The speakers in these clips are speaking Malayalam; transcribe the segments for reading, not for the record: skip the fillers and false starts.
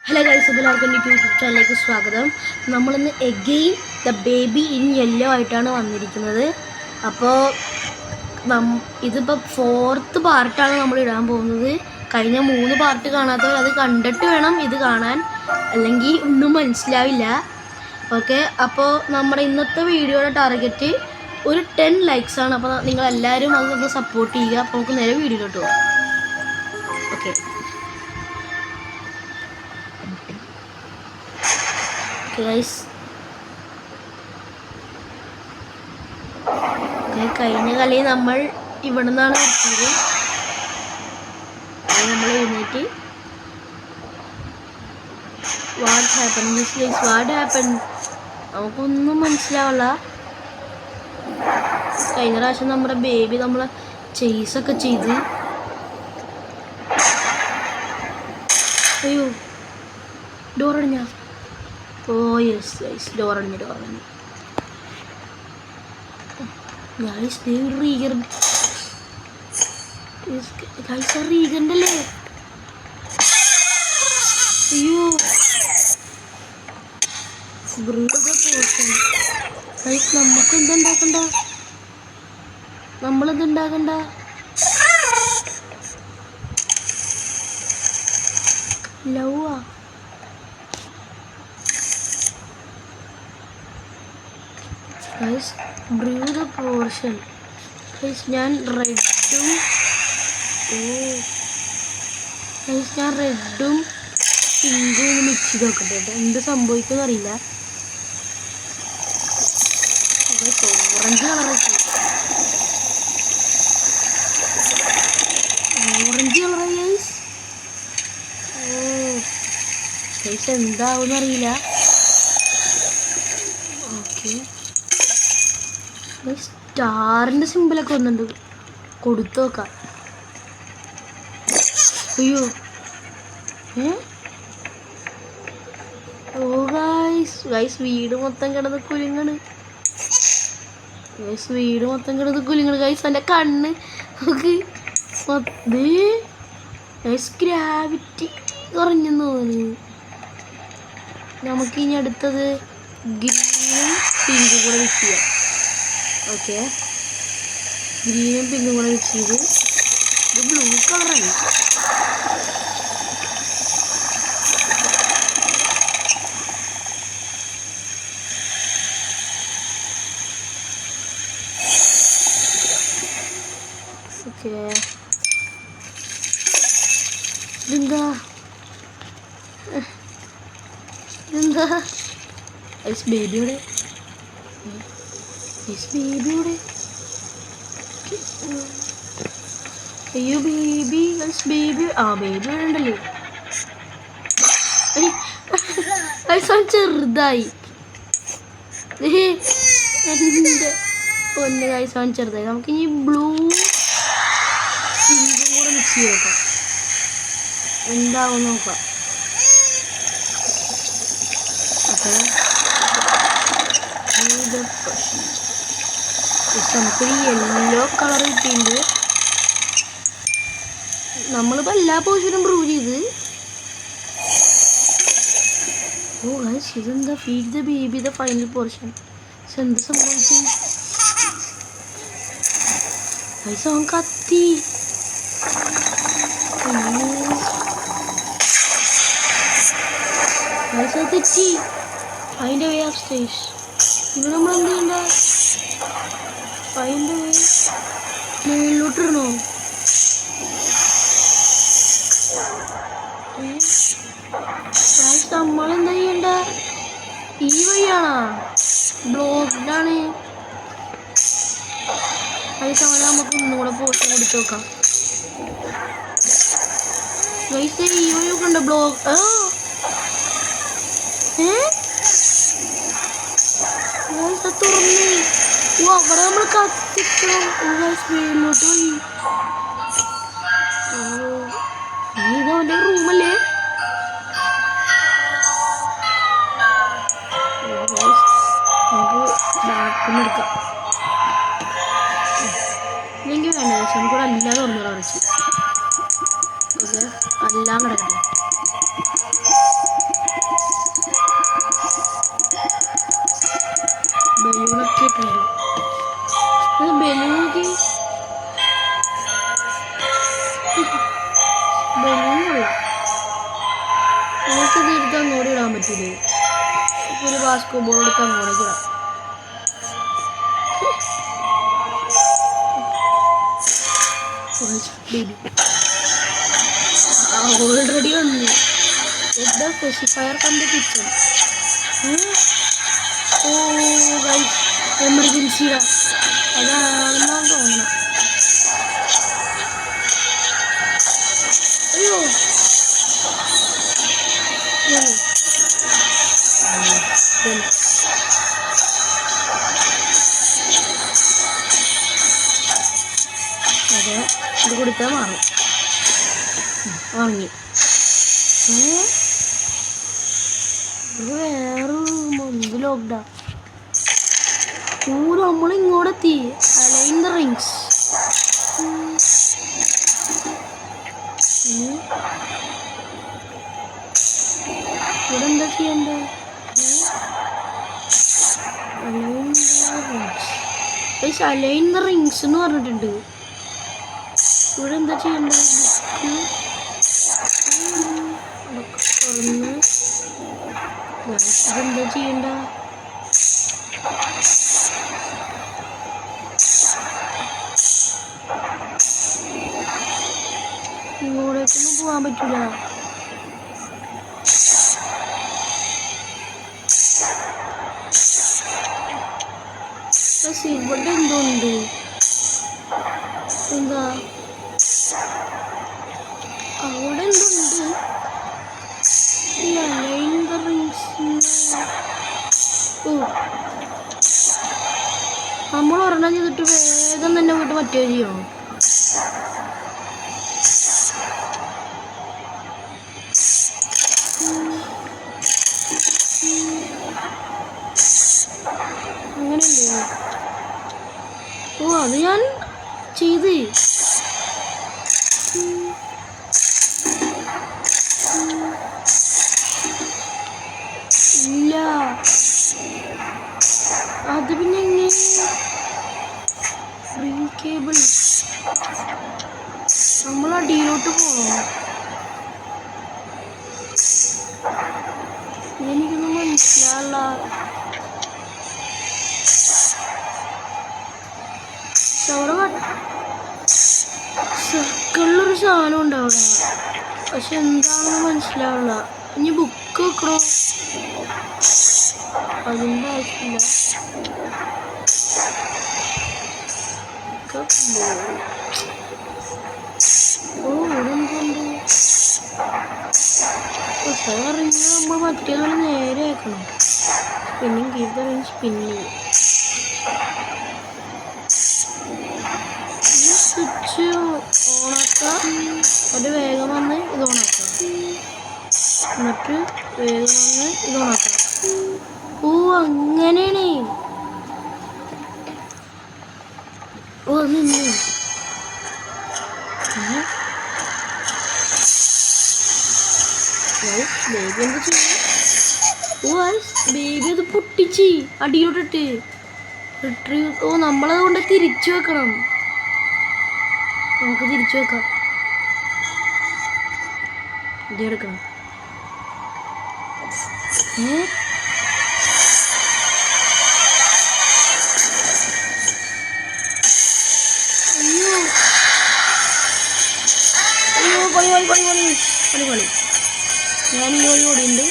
ഹലോ ഗൈസ്, എല്ലാവർക്കും യൂട്യൂബ് ചാനലിലേക്ക് സ്വാഗതം. നമ്മളിന്ന് again the baby in yellow ആയിട്ടാണ് വന്നിരിക്കുന്നത്. അപ്പോൾ ഇതിപ്പോൾ 4th പാർട്ടാണ് നമ്മൾ ഇടാൻ പോകുന്നത്. കഴിഞ്ഞ 3 പാർട്ട് കാണാത്തവർ അത് കണ്ടിട്ട് വേണം ഇത് കാണാൻ, അല്ലെങ്കിൽ ഒന്നും മനസ്സിലാവില്ല. ഓക്കെ, അപ്പോൾ നമ്മുടെ ഇന്നത്തെ വീഡിയോയുടെ ടാർഗറ്റ് ഒരു 10 ലൈക്സ് ആണ്. അപ്പോൾ നിങ്ങളെല്ലാവരും അതൊന്ന് സപ്പോർട്ട് ചെയ്യുക. അപ്പോൾ നമുക്ക് നേരെ വീഡിയോയിലോട്ട് പോകാം. ഓക്കെ, കഴിഞ്ഞ കളി നമ്മൾ ഇവിടെ നിന്നാണ് നിർത്തിയത്. നമ്മൾ എഴുന്നേറ്റ് വാട്ട് ഹാപ്പൻ നമുക്കൊന്നും മനസ്സിലാവില്ല. കഴിഞ്ഞ പ്രാവശ്യം നമ്മുടെ ബേബി നമ്മളെ ചേസൊക്കെ ചെയ്ത്, അയ്യോ ഡോറടിഞ്ഞ. ഓ യെസ് ഗൈസ്, ഡോറടിഞ്ഞു. റീഗറിൻ്റെ അല്ലേ? അയ്യോ നമുക്ക് എന്തുണ്ടാക്കണ്ട, നമ്മളെന്തുണ്ടാക്കണ്ട. Lava brew the portion. ഞാൻ റെഡും പിങ്കും മിക്സ് ചെയ്ത് നോക്കട്ടെ. എന്ത് സംഭവിക്കുമെന്ന് അറിയില്ല. ഓറഞ്ച് കളറായി, എന്താവുമെന്ന് അറിയില്ല. ഓക്കെ, സ്റ്റാറിൻ്റെ സിമ്പിളൊക്കെ വന്നിട്ടുണ്ട്, കൊടുത്തു നോക്കാം. അയ്യോ ഓ ഗൈസ് വീട് മൊത്തം കിടന്ന് കുലുങ്ങണ്. ഗൈസ് എൻ്റെ കണ്ണ് നോക്ക്. ഗ്രാവിറ്റി കുറഞ്ഞെന്ന് തോന്നുന്നു. നമുക്കിനി അടുത്തത് ഗ്രീനും പിങ്കും കൂടെ മിക്സ് ചെയ്യാം. ഓക്കെ, ഗ്രീനും പിങ്കും കൂടെ മിക്സ് ചെയ്ത് ഇത് ബ്ലൂ കളറായി. ഓക്കെ, ഇതെന്താ ബേബിയുടെ അയ്യോ ബേബി ബേബി ഉണ്ടല്ലേ. ചെറുതായി എൻ്റെ പൊന്ന് കൈസാൻ ചെറുതായി. നമുക്കിനി ബ്ലൂ പിങ്കും കൂടെ മിക്സ് ചെയ്ത് നോക്കാം, എന്താവും നോക്കാം. ഓക്കെ, നമുക്കൊരു യെല്ലോ കളർ കിട്ടിയിട്ടുണ്ട്. നമ്മളിപ്പോൾ എല്ലാ പോർഷനും പ്രൂവ് ചെയ്ത്. ഓ ഗൈസ്, ഇതെന്താ feed the baby the final portion. എന്ത് സംഭവിച്ചു ഗൈസ്? അവൻ കത്തി. ഗൈസ് അത് തെറ്റി. അതിൻ്റെ വേ ഓഫ് സ്റ്റേജ്. ഇവിടെ നമ്മൾ എന്ത് ചെയ്യണ്ട? അതിൻ്റെ വേ മേളിലോട്ടിടണോ? നമ്മളെന്താ ചെയ്യണ്ട? ഈ വഴിയാണോ? ബ്ലോക്കിലാണ്. അത് സമയം നമുക്ക് ഒന്നുകൂടെ പോസ്റ്റ് കൊടുത്ത് നോക്കാം. ഗൈസ് ഈ വഴിയൊക്കെ ഉണ്ട് ബ്ലോക്ക്. തുറന്ന് അവിടെ നമ്മൾ കത്തിക്കണം. മേളിലോട്ട് പോയി. ഇത് അവൻ്റെ റൂമല്ലേ? നമുക്ക് ബാക്കിന്ന് എടുക്കാം. ഇല്ലെങ്കിൽ വേണ്ട, നമുക്കിവിടെ എല്ലാം തുറന്നിടാൻ വെച്ച്. ഓക്കെ, എല്ലാം കിടക്കട്ടെ. നമുക്ക് തിരിച്ച് അങ്ങോട്ട് ഇടാൻ പറ്റില്ലേ? ഒരു ബാസ്കറ്റ് ബോൾ എടുത്ത് അങ്ങോട്ടേക്ക് ഇടാം. ഓൾറെഡി വന്നു. എന്താ സ്പെസിഫയർ കണ്ട് കിച്ചൺ. ഓ ഗൈസ്, എമർജൻസിയുടെ അതാണെന്നാണ് തോന്നണം. അയ്യോ അതെ, ഇത് കൊടുത്താൽ മാറും. വാങ്ങി വേറെ എന്ത് ലോക്ക്ഡൗൺ. നമ്മളിങ്ങോട്ടെത്തി. Align the rings. ഇവിടെ എന്താ ചെയ്യണ്ടേ? അലൈൻ ദ റിങ്സ് എന്ന് പറഞ്ഞിട്ടുണ്ട്. ഇവിടെ എന്താ ചെയ്യണ്ടേ? ഇതെന്താ ചെയ്യണ്ട? ഇങ്ങോട്ടേക്കൊന്നും പോകാൻ പറ്റൂല. ഇവിടെ എന്തോ ഉണ്ട്. എന്താ അവിടെ എന്തുണ്ട്? നമ്മൾ ഒരെണ്ണം ചെയ്തിട്ട് വേഗം തന്നെ പോയിട്ട് മറ്റേ ചെയ്യണോ? അങ്ങനെയല്ലേ? ഓ, അത് ഞാൻ ചെയ്ത്. ഇല്ല, അത് പിന്നെ എങ്ങനെ? റിംഗ് കേബിൾ നമ്മൾ അടിയിലോട്ട് പോകണം. എനിക്കൊന്നും മനസ്സിലാവില്ല. സർക്കിളിലൊരു സാധനം ഉണ്ട് അവിടെ, പക്ഷെ എന്താണെന്ന് മനസ്സിലാവില്ല. ഇനി ബുക്ക് വെക്കണോ? അതിൻ്റെ ആവശ്യമില്ല. ഓ, ഇവിടെ എന്തുണ്ട്? റിങ് നമ്മൾ മറ്റേതുപോലെ നേരെ ആക്കണം. Spinning keep the ring spinning. ഈ സ്വിച്ച് ഓണാക്കാം. അത് വേഗം വന്ന് ഇത് ഓണാക്കാം. എന്നിട്ട് വേഗം വന്ന് ഇത് ഓണാക്കാം. ഓ, അങ്ങനെയാണ്. ഓ, നിന്ന് ബേബി എന്താ ചെയ്യും? ഓ, ബേബി അത് പൊട്ടിച്ച് അടിയോട്ടിട്ട് റിട്രീവ്. ഓ, നമ്മളത് കൊണ്ട് തിരിച്ചു വെക്കണം. നമുക്ക് തിരിച്ചു വെക്കാം. ഇത് എടുക്കണം. അയ്യോ അയ്യോ, പണി പണി പണി പണി പണി പണി. ഞാൻ ഈ വഴി ഓടിയുണ്ട്.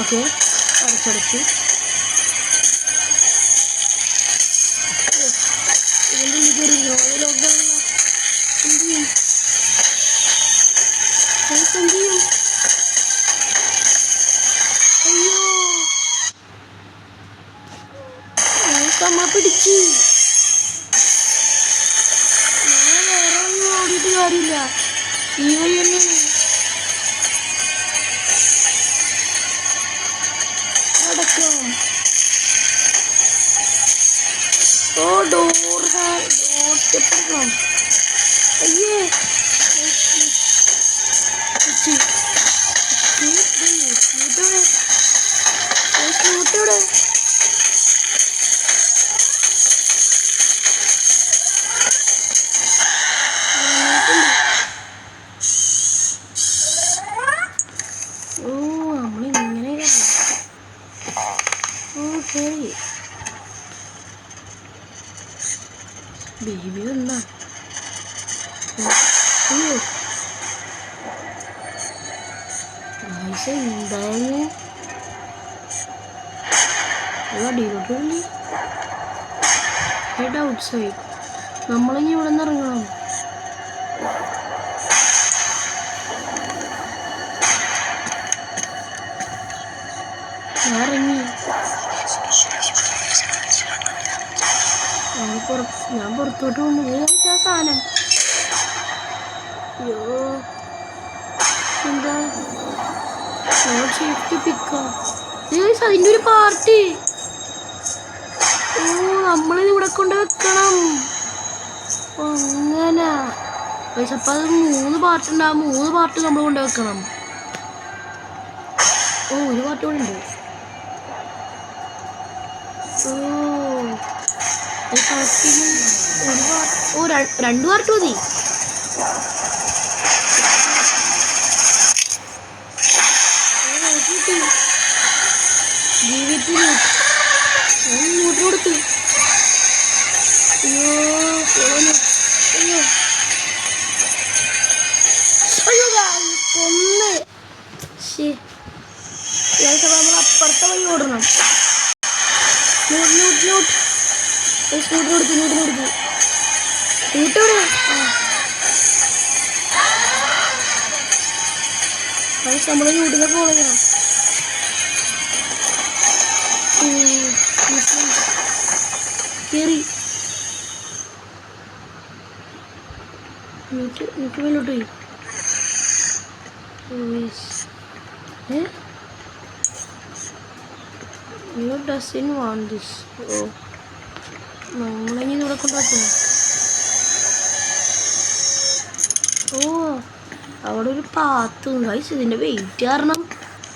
ഓക്കെ, അടച്ചടച്ച്. ഇതിൻ്റെ ഉള്ളിൽ കയറി ലോക്ക്ഡൗണില്ല. എന്ത് ചെയ്യും? എന്ത് ചെയ്യും? അയ്യോ, നമ്മൾ പിടിച്ച്. ഞാൻ വേറെ ഒന്നും ഓടിയിട്ട് കാര്യമില്ല. ഈ വഴി തന്നെയാണ്. അടക്കാം. ഓ, ഡോർ സ്റ്റെപ്പ് എടുക്കണം. അയ്യേ, സ്കൂട്ടിയുടെ ഓ നമ്മളിങ്ങനെ ഓക്കെ ബേബി വന്നാ അയ്യോ എന്തായാലും അടിയിലോട്ട് ഹെഡ് ഔട്ട് സൈഡ് നമ്മളിനി ഇവിടെ നിന്ന് ഇറങ്ങണം ഇറങ്ങി ഞാൻ പുറത്തോട്ട് കൊണ്ട് ആ സാധനം അയ്യോ എന്താ സേഫ്റ്റി പിക്കാ അതിൻ്റെ ഒരു പാർട്ടി ഓ നമ്മളിത് ഇവിടെ കൊണ്ട് വെക്കണം അങ്ങനെ അപ്പം അത് 3 പാർട്ട് ഉണ്ട് ആ 3 പാർട്ട് നമ്മൾ കൊണ്ട് വെക്കണം ഓ ഒരു പാർട്ട് കൂടെ ഉണ്ട് ഓ 2 പാർട്ട് മതി ജീവിതത്തിൽ ഇങ്ങോട്ട് കൊടുത്തു അയ്യോ അയ്യോ അയ്യോ കൊന്ന് നമ്മൾ അപ്പുറത്തെ വഴി ഓടണം സ്കൂട്ടർ കൊടുത്തു കൂട്ടോടെ നമ്മളെ വീട്ടിലെ പോകണം കയറി മേലോട്ട് പോയി You doesn't want this. Oh. നമ്മളിനി ഇവിടെ കൊണ്ടുവെക്കണം ഓ അവിടെ ഒരു പാത്ത് ഗൈസ് ഇതിൻ്റെ വെയിറ്റ് കാരണം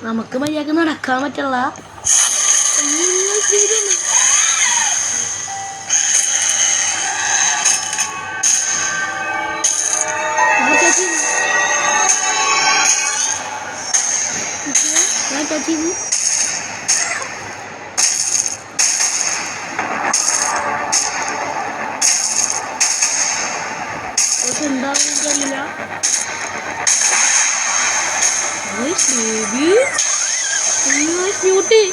നമുക്ക് മര്യാദക്ക് നടക്കാൻ പറ്റില്ല എന്താണെന്നില്ല baby cutie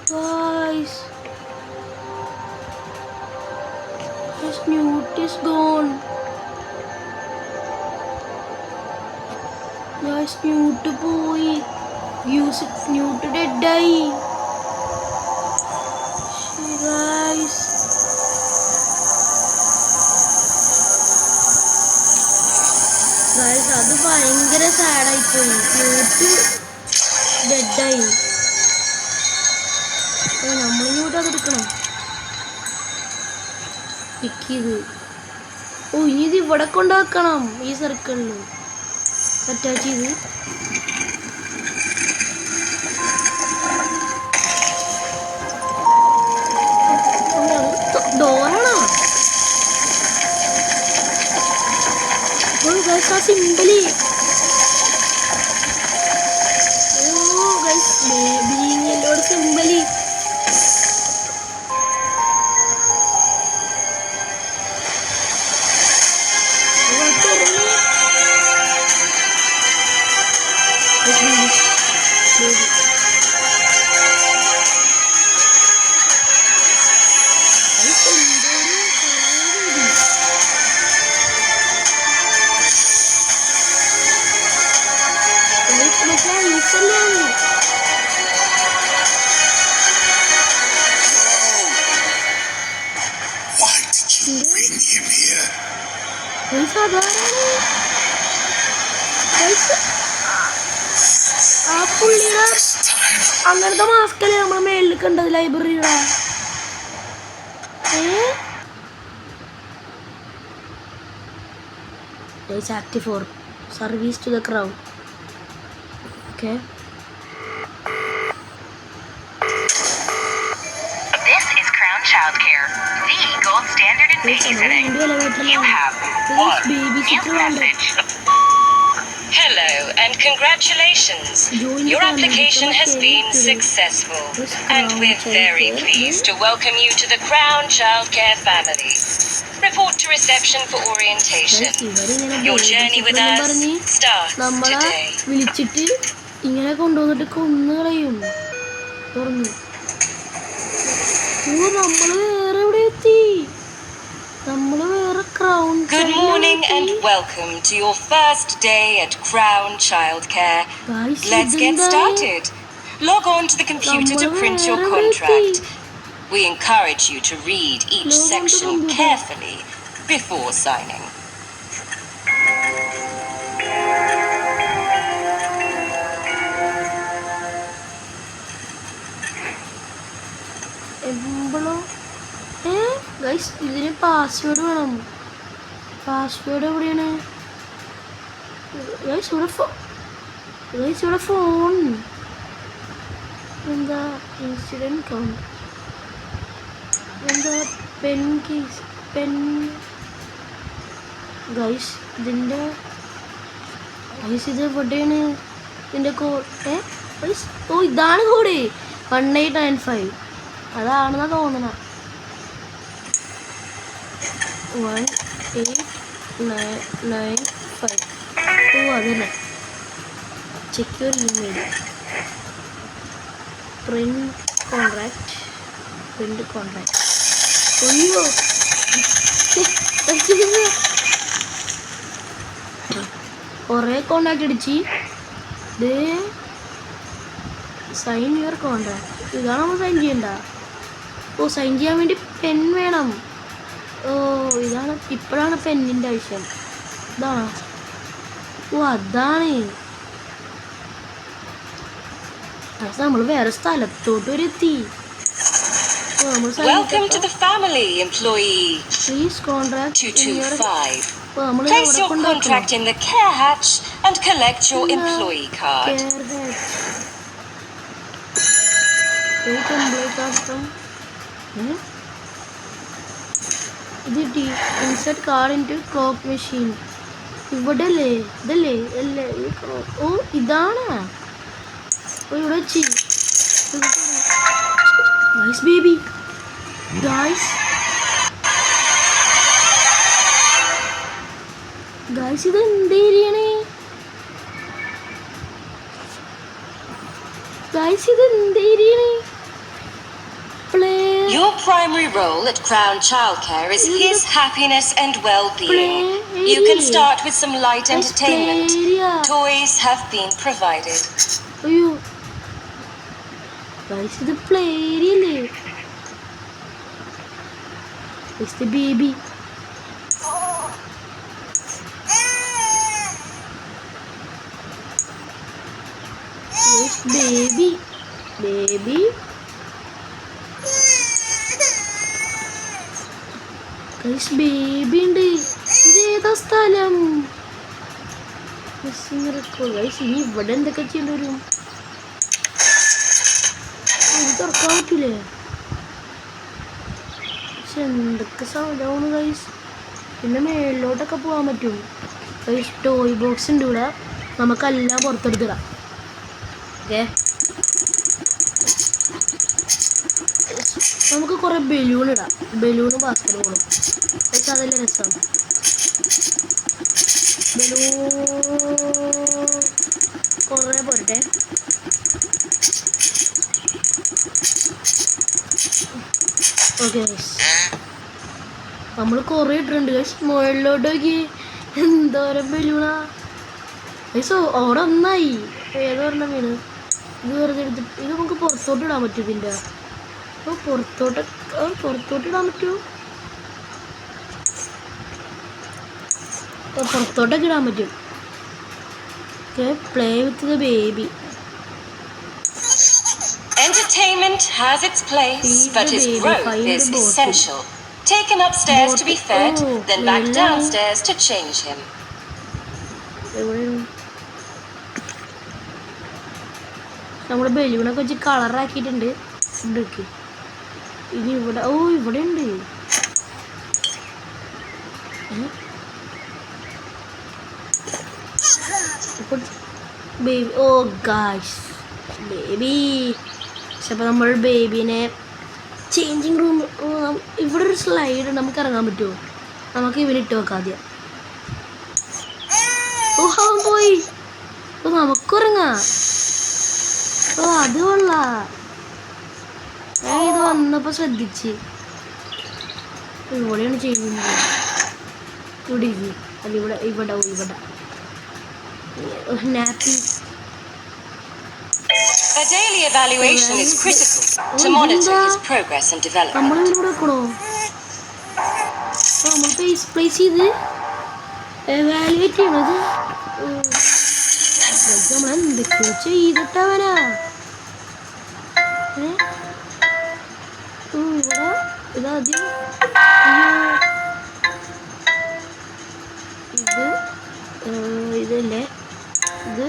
guys this Newt is gone guys Newt പോയി Newt dead ആയി guys അത് ഭയങ്കര സാഡായിപ്പോയി Newt ഡെഡായി നമ്മളിങ്ങോട്ട് അതെടുക്കണം പിക്ക് ചെയ്ത് ഓ ഇനി ഇത് ഇവിടെ കൊണ്ടുവെക്കണം ഈ സർക്കിളിൽ അറ്റാച്ച് ചെയ്ത് ഡോറാണോ ആ സിമ്പിളി ഓ ഗൈസ് ബേബിയോട് സിമ്പിളി ആ പുള്ളിയുടെ അങ്ങനത്തെ മാസ്കല്ലേ നമ്മളെ മേളിൽ കണ്ടത് ലൈബ്രറിയുടെ act 4 service to the crown. Okay, Childcare, the gold standard in babysitting. You have one new message. Hello and congratulations. Your application has been successful and we're very pleased to welcome you to the Crown Childcare family. Report to reception for orientation. Your journey with us starts today. വിളിച്ചിട്ട് ഇങ്ങനെ കൊണ്ടുവന്നിട്ട് കൊന്നുകളയും. തുറന്നു. നമ്മള് വേറെ എവിടെ എത്തി? നമ്മള് വേറെ crown. Good morning and welcome to your first day at Crown Childcare. Let's get started. Log on to the computer to print your contract. We encourage you to read each section carefully before signing. Guys, ഇതിന് പാസ്വേഡ് വേണം. പാസ്വേഡ് എവിടെയാണ് ഗൈസ്? ഇവിടെ ഫോൺ എന്താ? ഇൻസിഡൻറ്റ് കൗണ്ട് എന്താ? Pen case pen guys. ഇതിൻ്റെ ഗൈസ് ഇത് എവിടെയാണ്? ഇതിൻ്റെ കോഡ് ഗൈസ്. ഓ, ഇതാണ് കോഡ് 1895. അതാണെന്നാ തോന്നണ. 18995. ഓ, അതന്നെ. Check your email. Print contract. അയ്യോ, കുറേ കോൺട്രാക്ട് അടിച്ച്. Sign your contract. ഇതാണ് നമ്മൾ സൈൻ ചെയ്യണ്ട. ഓ, സൈൻ ചെയ്യാൻ വേണ്ടി പെൻ വേണം. ഓ, ഇതാണ്. ഇപ്പോഴാണ് പെന്നിൻ്റെ ആവശ്യം. ഇതാണോ? ഓ, അതാണ്. നമ്മൾ വേറെ സ്ഥലത്തോട്ട് വരെ എത്തി. Welcome to the family, employee. Please contract 225. Place your contract in the care hatch and collect your employee card. Insert card into clock machine. ഇവിടെ അല്ലേ? ഇതല്ലേ? അല്ലേ? ഓ, ഇതാണ്. ഇവിടെ വെച്ച് ഗൈസ്, ബേബി ഗൈസ്. ഇത് എന്ത് ഏരിയയാണ് ഗൈസ്? ഇത് എന്ത് ഏരിയയാണ്? Your primary role at Crown Childcare is his happiness and well-being. You can start with some light entertainment. Toys have been provided. അയ്യോ ഗൈസ്, ഇത് പ്ലേ ഏരിയ അല്ലേ? It's the baby. It's baby. Guys, baby ഉണ്ട്. ഇത് ഏതാ സ്ഥലം? ഗൈസ്, ഇനി ഇവിടെ എന്തൊക്കെ ചെയ്യേണ്ടി വരും? ഇത് തുറക്കാൻ പറ്റൂലേ? പക്ഷെ എന്തൊക്കെ സൗണ്ടാണ് ഗൈസ്. പിന്നെ മേളിലോട്ടൊക്കെ പോകാൻ പറ്റും ഗൈസ്. ടോയ് ബോക്സ് ഉണ്ട് ഇവിടെ. നമുക്കെല്ലാം പുറത്തെടുത്തിടാം. ഓക്കെ, നമുക്ക് കുറേ ബലൂൺ ഇടാം. ബലൂണും ബാസ്കറ്റ് ബോളും. പക്ഷെ അതല്ലേ രസം. ബലൂൺ കുറേ പോരട്ടെ. ഓക്കെ ഗൈസ്, നമ്മൾ കുറേ ഇട്ടിട്ടുണ്ട് ഗൈസ്. മുകളിലോട്ട് നോക്കി എന്തോരം ബലൂണാ ഗൈസ്. അവിടെ ഒന്നായി. ഏതൊരെണ്ണം വീണ്. ഇത് വെറുതെ എടുത്തിട്ട് ഇത് നമുക്ക് പുറത്തോട്ട് ഇടാൻ പറ്റും. ഇതിൻ്റെ പുറത്തോട്ട് ഇടാൻ പറ്റുമോ? പുറത്തോട്ടൊക്കെ ഇടാൻ പറ്റും. Play with the baby. Entertainment has its place, but his growth is essential. Take him upstairs to be fed, then back downstairs to change him. എവിടെയാണ് നമ്മൾ ബലൂണൊക്കെ വെച്ച് കളറാക്കിയിട്ടുണ്ട്. ഫുഡൊക്കെ ഇനി ഇവിടെ ഇവിടെ ഉണ്ട്. Baby guys baby. പക്ഷെ അപ്പോൾ നമ്മൾ ബേബീനെ ചേഞ്ചിങ് റൂം ഇവിടെ ഒരു സ്ലൈഡ് നമുക്ക് ഇറങ്ങാൻ പറ്റുമോ? നമുക്ക് ഇവനിട്ട് വെക്കാം ആദ്യം. അവൻ പോയി. നമുക്കിറങ്ങാം. അത് കൊള്ളാം. ഞാൻ ഇത് വന്നപ്പോൾ ശ്രദ്ധിച്ച് ഇവിടെയാണ് ചെയ്യുന്നത്. ഇവിടെ അല്ല ഇവിടെ nappy. A daily evaluation is critical to monitor his progress and development. നമ്മളിവിടെ വെക്കണോ? നമ്മൾ പ്ലേസ് ചെയ്ത് എവാലുവേറ്റ് ചെയ്യണത്. നമ്മൾ എന്തൊക്കെയോ ചെയ്തിട്ടവനാ. ഇവിടെ ഇതാദ്യം ഇതല്ലേ ഇത്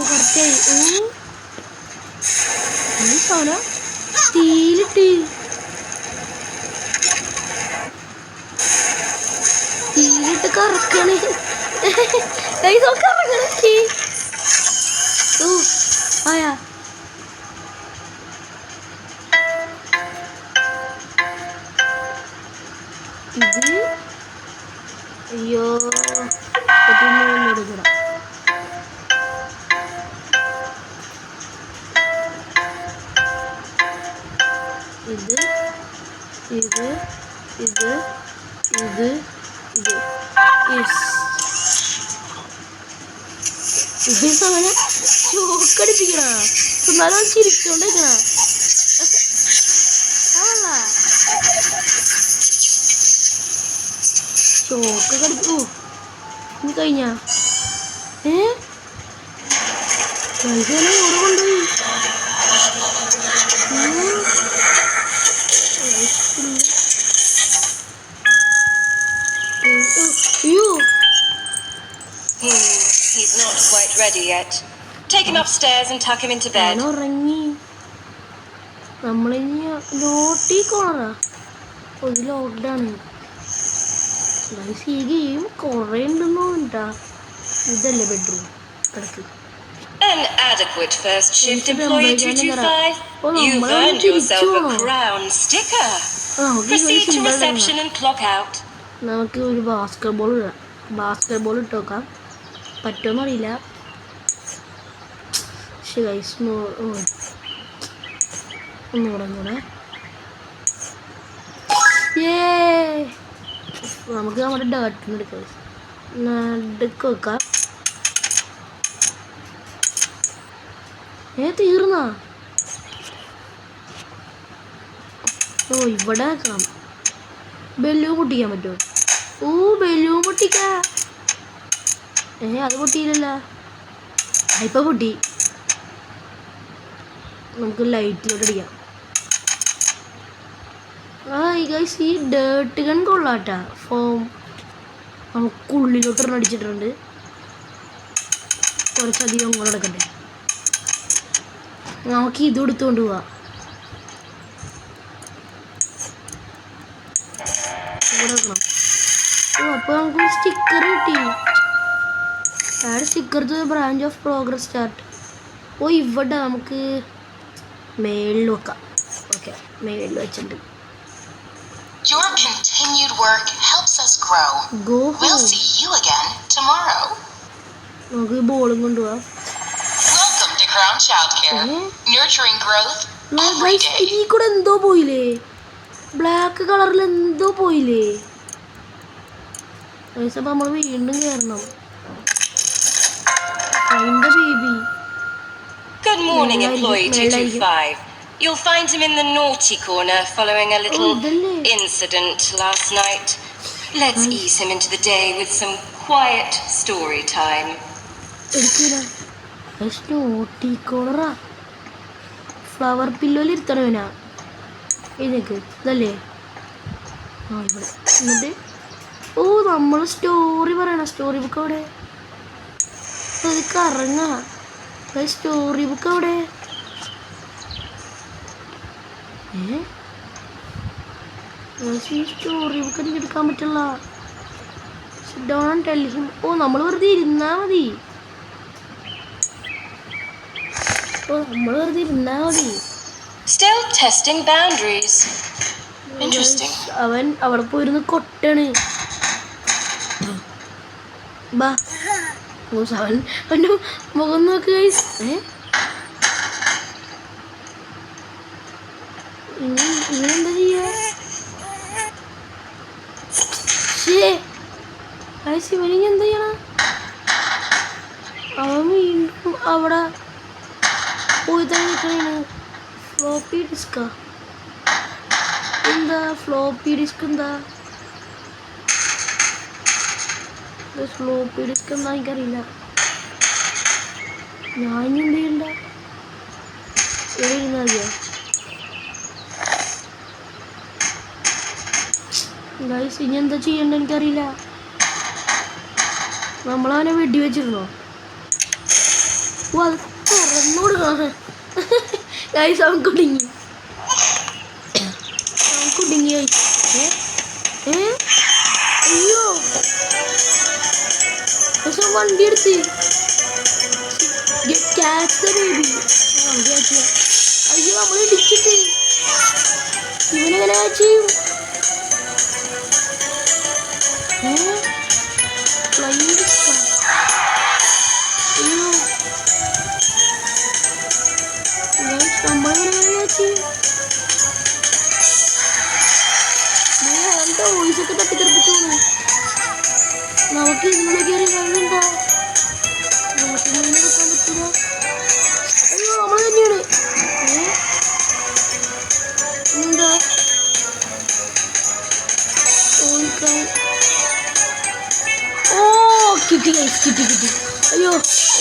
കറക്റ്റായി. സാധനം തീയിലിട്ട് കറക്കണേ. കറങ്ങണേ. ആയാ ഇത് അയ്യോ എടുക്കണം. ഇത് അങ്ങനെ ചോക്കടിപ്പിക്കണ. എന്നാലും ചിരിച്ചോണ്ടിരിക്കണ. ചോക്ക് കടിച്ചു. ഇനി കഴിഞ്ഞാ കഴിക്കാനും കൂടെ കൊണ്ടുപോയി. He's not quite ready yet. Take him upstairs and tuck him into bed. ഉറങ്ങി. നമ്മളിനി ലോട്ടി കോണറാ. ഒരു ലോക്ക്ഡാണ്. ഈ ഗെയിം കുറേ ഉണ്ടെന്ന് തോന്നിട്ടാ. ഇതല്ലേ ബെഡ്റൂം. കിടക്ക്. An adequate first shift employee 225. You've earned yourself a crown sticker. Proceed to reception and clock out. നമുക്ക് ഒരു ബാസ്കറ്റ് ബോൾ ഇട്ട് നോക്കാം. പറ്റുമെന്ന് അറിയില്ല. ഒന്നുകൂടെ നമുക്ക് നമ്മുടെ ഡേർട്ടിന് എടുക്കാം. നടുക്ക് വെക്കാം. തീർന്നാ? ഇവിടെ വെക്കാം. ബലൂൺ പൊട്ടിക്കാൻ പറ്റുമോ? ബലൂൺ പൊട്ടിക്കാ. അത് പൊട്ടിയില്ലല്ലോ. ഇപ്പൊ പൊട്ടി. നമുക്ക് ലൈറ്റിലോട്ട് അടിക്കാം. ഈ ഡേർട്ട് ഗൺ കൊള്ളാട്ടാ. ഫോം നമുക്ക് ഉള്ളിലോട്ട് അടിച്ചിട്ടുണ്ട്. കുറച്ചധികം ഇങ്ങോട്ട് എടുക്കണ്ടേ. നമുക്ക് ഇത് എടുത്തുകൊണ്ട് പോവാം. ഇവിടെ വെക്കണം. അപ്പോൾ നമുക്ക് സ്റ്റിക്കർ കിട്ടി. Add sticker to branch of progress start. ഇവിടെ നമുക്ക് മേളിൽ വെക്കാം. ഓക്കെ, മേളിൽ വെച്ചിട്ടുണ്ട്. Your continued work helps us grow. We'll see you again tomorrow. നമുക്ക് ബോളും കൊണ്ടുപോവാം. Welcome to Crown Childcare. Nurturing growth every day. ഈ കൂടെ എന്തോ പോയില്ലേ? ബ്ലാക്ക് കളറിൽ എന്തോ പോയില്ലേ? അപ്പം നമ്മൾ വീണ്ടും കയറണം. അതിൻ്റെ baby. Good morning, employee 225. You'll find him in the naughty corner following a little incident last night. Let's ease him into the day with some quiet story time. naughty corner. Flower പില്ലോയിൽ ഇരുത്തണവനാ. ഇതൊക്കെ ഇതല്ലേ? ഇവിടെ എന്നിട്ട് ഓ നമ്മൾ സ്റ്റോറി പറയണ സ്റ്റോറി ബുക്ക് അവിടെ അത് കറങ്ങാ സ്റ്റോറി ബുക്ക് അവിടെ സ്റ്റോറി ബുക്ക് എനിക്ക് എടുക്കാൻ പറ്റില്ല ഡോണ്ട് ടെൽ ഹിം ഓ നമ്മൾ വെറുതെ ഇരുന്നാ മതി Still testing boundaries. Interesting. അവൻ അവിടെ പോയിരുന്ന് കൊട്ടാണ് ബാ അവൻ അവൻ്റെ മുഖം നോക്ക് ഗൈസ് ഇനി എന്താ ചെയ്യാ ഇവനിങ്ങ എന്താ ചെയ്യണ അവൻ വീണ്ടും അവിടെ പോയി തന്നെ നിൽക്കണേണ് ഫ്ലോപ്പി ഡിസ്കാ എന്താ ഫ്ലോപ്പി ഡിസ്ക് എന്താ ഫ്ലോപ്പി ഡിസ്ക് എന്താ എനിക്കറിയില്ല ഞാൻ എന്ത് ചെയ്യണ്ട ഇവിടെ ഇരുന്നാ മതിയോ ഗൈസ് ഇനി എന്താ ചെയ്യണ്ട എനിക്കറിയില്ല നമ്മളവനെ വെടി വെച്ചിരുന്നോ ഓ അത് തുറന്നോട് ഗൈസ് അവൻ കുടുങ്ങി ഗൈസ് അയ്യോ പക്ഷെ വണ്ടി എടുത്ത് അയ്യോ നമ്മൾ ഇടിച്ചിട്ട് ഇവനെങ്ങനെ ചെയ്യും അയ്യോ നമ്മളെങ്ങനെ ചെയ്യും വോയിസൊക്കെ തട്ടിത്തെറിപ്പിച്ചോളൂ നമുക്ക് ഇതിനുള്ളിൽ കയറി വെള്ളമുണ്ടോ നമുക്ക് മീനെ വെക്കാൻ പറ്റില്ല അയ്യോ നമ്മൾ തന്നെയാണ് എന്താ ഓ കിട്ടി ഗൈസ് കിട്ടി അയ്യോ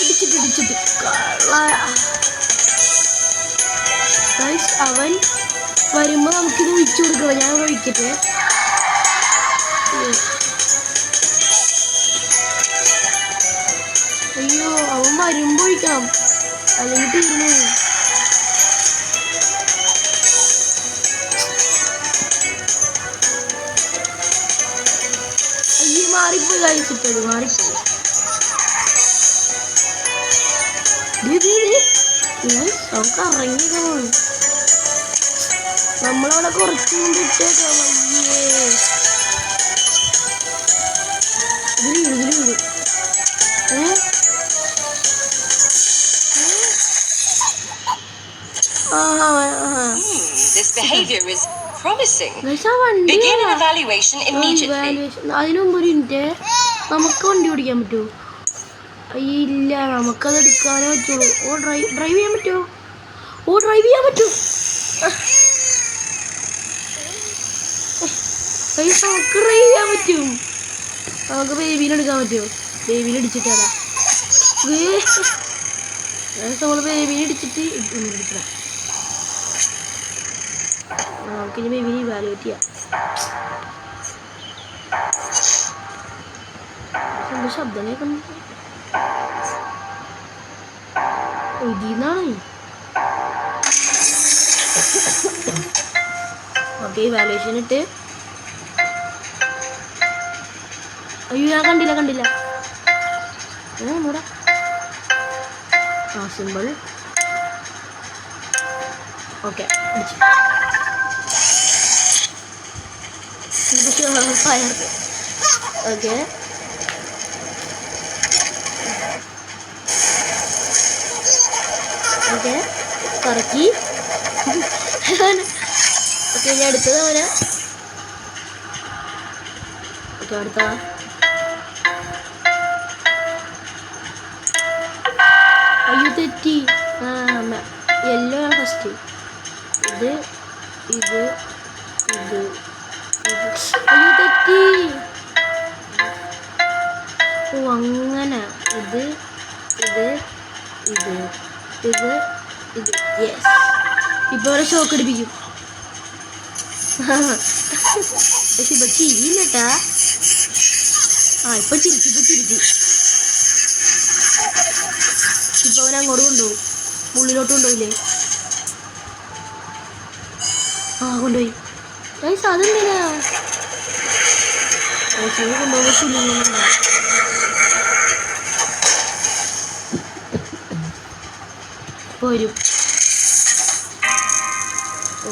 ഇടിച്ചിട്ട് ഗൈസ് അവൻ വരുമ്പോൾ നമുക്കിത് ഒഴിച്ചു കൊടുക്കണം ഞാൻ ഒഴിക്കട്ടെ അയ്യോ അവൻ വരുമ്പോ ഒഴിക്കണം അല്ലെങ്കിൽ തീർന്നു അയ്യോ മാറിപ്പോയി കഴിച്ചിട്ടത് മാറിപ്പോയി നമുക്ക് ഇറങ്ങിയതാണ് നമ്മളവിടെ കുറച്ചും കൊണ്ട് ഇട്ടേക്കാം ഇതിൽ This behavior is promising. Begin an evaluation immediately. അതിനു മുമ്പ് ഒരു മിനിറ്റ് നമുക്ക് വണ്ടി ഓടിക്കാൻ പറ്റുമോ ഇല്ല നമുക്കത് എടുക്കാനേ പറ്റുള്ളൂ ഡ്രൈവ് ചെയ്യാൻ പറ്റുമോ ഡ്രൈവ് ചെയ്യാൻ പറ്റുമോ നമുക്ക് ഡ്രൈവ് ചെയ്യാൻ പറ്റും നമുക്ക് ബേബീനെ എടുക്കാൻ പറ്റുമോ ബേബീനെ ഇടിച്ചിട്ട് തരാം നമ്മൾ ബേബീനെ ഇടിച്ചിട്ട് ഇടിച്ചിടാം നമുക്കിനി ബേബീനെ ഇവാലുവേറ്റ് ചെയ്യാം എന്താ ശബ്ദം കേൾക്കുന്നു ഇതിന്നാണ് ഓക്കെ ഇവാലുവേഷൻ ഇട്ട് അയ്യോ ഞാൻ കണ്ടില്ല simple okay fire okay okay കറക്കി ഓക്കെ ഞാൻ അടുത്തത് അവനെ ഓക്കെ അടുത്ത അയ്യോ തെറ്റി യെല്ലോ ആണ് ഫസ്റ്റ് ഇത് അയ്യോ തെറ്റി ഓ അങ്ങനെ ഇത് യെസ് ഇപ്പോൾ അവരെ ഷോക്ക് അടിപ്പിക്കും പക്ഷെ ഇപ്പം ചിരിയില്ലട്ടാ ഇപ്പൊ ചിരിച്ചു ഇപ്പൊ അവൻ അങ്ങോട്ട് കൊണ്ടുപോകും. ഉള്ളിലോട്ട് കൊണ്ടുപോയില്ലേ? കൊണ്ടുപോയി. അതെന്തിനാ കൊണ്ടുപോകുമ്പോ ചുല്ലിങ്ങുന്നുണ്ടോ? വരും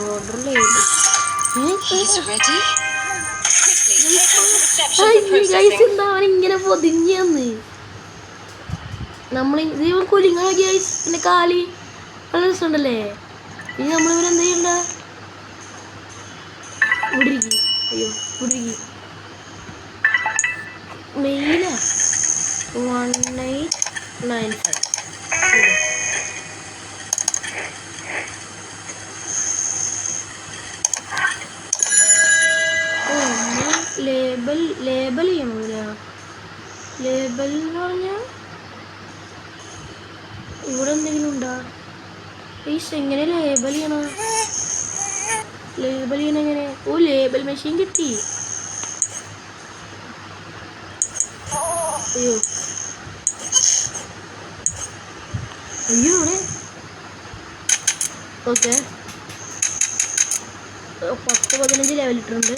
ഓർഡർ ചെയ്തു. എന്താ അവനിങ്ങനെ പൊതിഞ്ഞന്ന് നമ്മൾ ഇത് കുലിങ്ങ ഗൈസ്. പിന്നെ കാലി നല്ല രസമുണ്ടല്ലേ? ഇനി നമ്മളിവരെന്താ ചെയ്യണ്ട? ഇവിടെ ഇരിക്കും. അയ്യോ ഇവിടെ ഇരിക്കും. മെയില 1895 ലേബൽ ചെയ്യണമില്ല. ലേബൽ എന്ന് പറഞ്ഞാൽ ഇവിടെ എന്തെങ്കിലും ഉണ്ടോ? എങ്ങനെ ലേബൽ ചെയ്യണ എങ്ങനെ? ലേബൽ മെഷീൻ കിട്ടി. അയ്യോ അവിടെ ഓക്കെ 10-15 ലെവൽ ഇട്ടിട്ടുണ്ട്.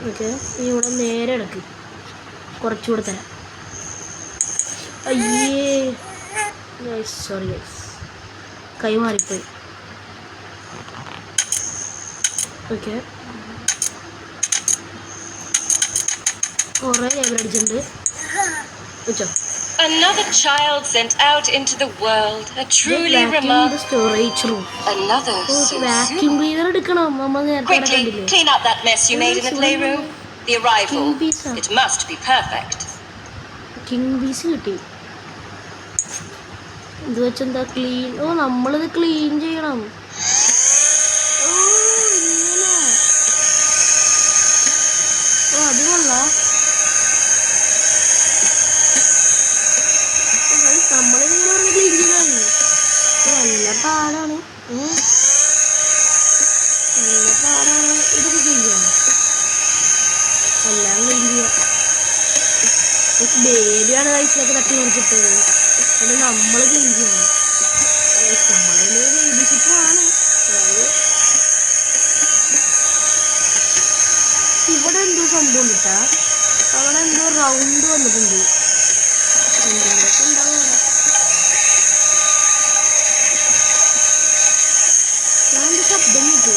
ഓക്കെ ഇനി ഇവിടെ നേരെ ഇടക്ക് കുറച്ചുകൂടെ തരാം. സോറി ഗൈസ്, കൈ മാറിപ്പോയി. ഓക്കെ കുറേ ലേബൽ അടിച്ചിട്ടുണ്ട്. വെച്ചോ. Another child sent out into the world. A truly remarkable storage room. Another vacuum cleaner എടുക്കണം. നമ്മൾ നേരത്തെ Quickly കണ്ടില്ലേ? clean up that mess you made in the playroom. The arrival. It must be perfect. King piece കിട്ടി. ഇത് വെച്ചെന്താ ക്ലീൻ? നമ്മളിത് ക്ലീൻ ചെയ്യണം. ഇങ്ങനെ അത് കൊള്ളാം. നമ്മളിങ്ങനെ പറഞ്ഞ് ക്ലീൻ ചെയ്താൽ നല്ല പാടാണ്. നല്ല പാടാണ് ഇതൊക്കെ ചെയ്യാൻ. എല്ലാം ക്ലീൻ ചെയ്യാം. ബേബിയാണ് കഴിച്ചതൊക്കെ തട്ടി മറിച്ചിട്ടത്. അത് നമ്മൾ ക്ലീൻ ചെയ്യണം. നമ്മളതിൽ ബേബി സിറ്ററാണ്. ഇവിടെ എന്തോ സംഭവം കിട്ടാ. അവിടെ എന്തോ റൗണ്ട് വന്നിട്ടുണ്ട്. എന്തെങ്കിലുമൊക്കെ ഉണ്ടാവും അവിടെ. ഞാൻ ശബ്ദം കിട്ടു.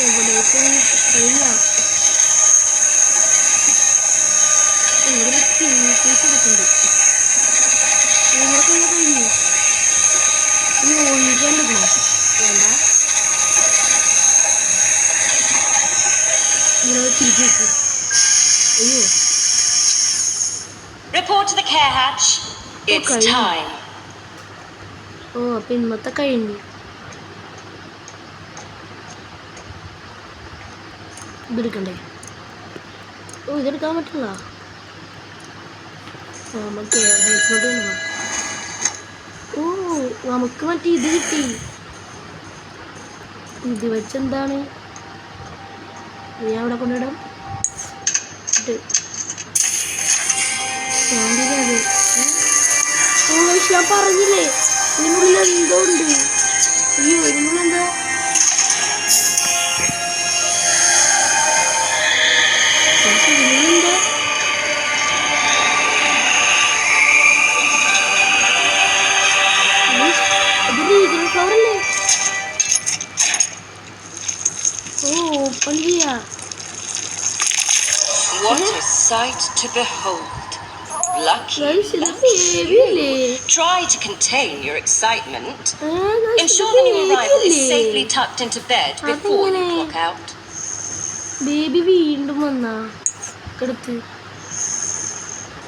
എവിടേക്ക് കഴിഞ്ഞ ഇവിടെ പീസ് എടുക്കുന്നുണ്ട്. ഇവിടെയൊക്കെ കഴിഞ്ഞു. ഇനി ഒഴിക്കാൻ എടുക്കണോ? വേണ്ട, ഇങ്ങനെ തിരിച്ചു വെക്കും. അയ്യോ Report to the care hatch. It's Okay. time. അപ്പം ഇന്നത്തെ കഴിഞ്ഞു. ഇതെടുക്കണ്ടേ? ഇതെടുക്കാൻ പറ്റില്ല. നമുക്ക് ഹെൽത്തിലോട്ട് വേണം. നമുക്ക് മറ്റേ ഇത് കിട്ടി. ഇത് വെച്ചെന്താണ് ഞാൻ അവിടെ കൊണ്ടിടാം. ഞാൻ പറഞ്ഞില്ലേ ഇതിനുള്ളിൽ എന്തോ ഉണ്ട്. അയ്യോ ഇതിനുള്ളെന്താ? ഇതിനുള്ളെന്താ? ഇത് റീഗൽ ഫ്ലവർ അല്ലേ? ഓപ്പൺ ചെയ്യാ. What a sight to behold. Lucky. Try to contain your excitement. Ensure the new arrival is safely tucked into bed before you clock out. Baby വീണ്ടും വന്നാ കിടത്ത്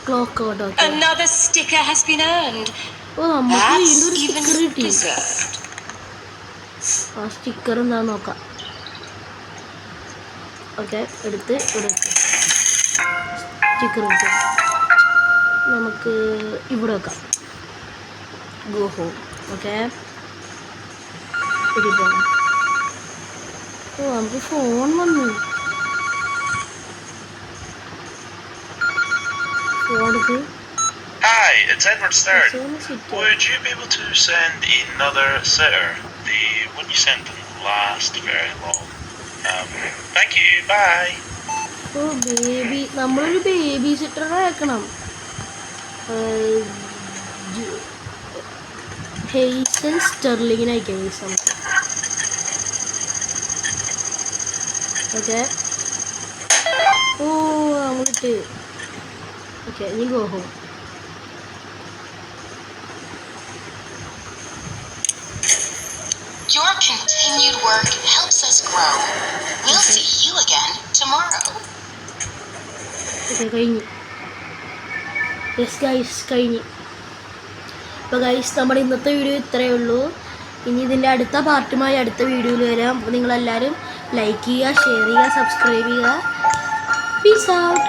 clock out. Another sticker has been earned. നമുക്ക് That's വീണ്ടും ഒരു even സ്റ്റിക്കർ കിട്ടി. deserved. ആ സ്റ്റിക്കർ എന്താന്ന് നോക്കാം. ഓക്കെ എടുത്ത് ഇവിടെ സ്റ്റിക്കർ എടുത്ത് നമുക്ക് ഇവിടെ വെക്കാം. Go home. ഓക്കെ പോകാം. ഓ നമുക്ക് ഫോൺ വന്നു. ഫോണെടുത്ത് Hi, it's Edward Stern. Would you be able to send another sitter? The one you sent didn't last very long. Thank you. Bye. ഓ ബേബി, നമ്മളൊരു ബേബി സിറ്ററെ അയക്കണം. ഹെയ്സൽ സ്റ്റെർലിങ്ങിന് അയക്കാം ഈ സമയത്ത്. ഓക്കെ. ഓ അങ്ങോട്ട്. ഓക്കെ, നീ go home. Your continued work helps us grow. We'll see you again tomorrow. Okay, കഴിഞ്ഞു. യെസ് ഗൈസ്, കഴിഞ്ഞു. അപ്പോൾ ഗൈസ്, നമ്മുടെ ഇന്നത്തെ വീഡിയോ ഇത്രയേ ഉള്ളൂ. ഇനി ഇതിൻ്റെ അടുത്ത പാർട്ടുമായി അടുത്ത വീഡിയോയിൽ വരാം. അപ്പോൾ നിങ്ങളെല്ലാവരും ലൈക്ക് ചെയ്യുക, ഷെയർ ചെയ്യുക, സബ്സ്ക്രൈബ് ചെയ്യുക. Peace out.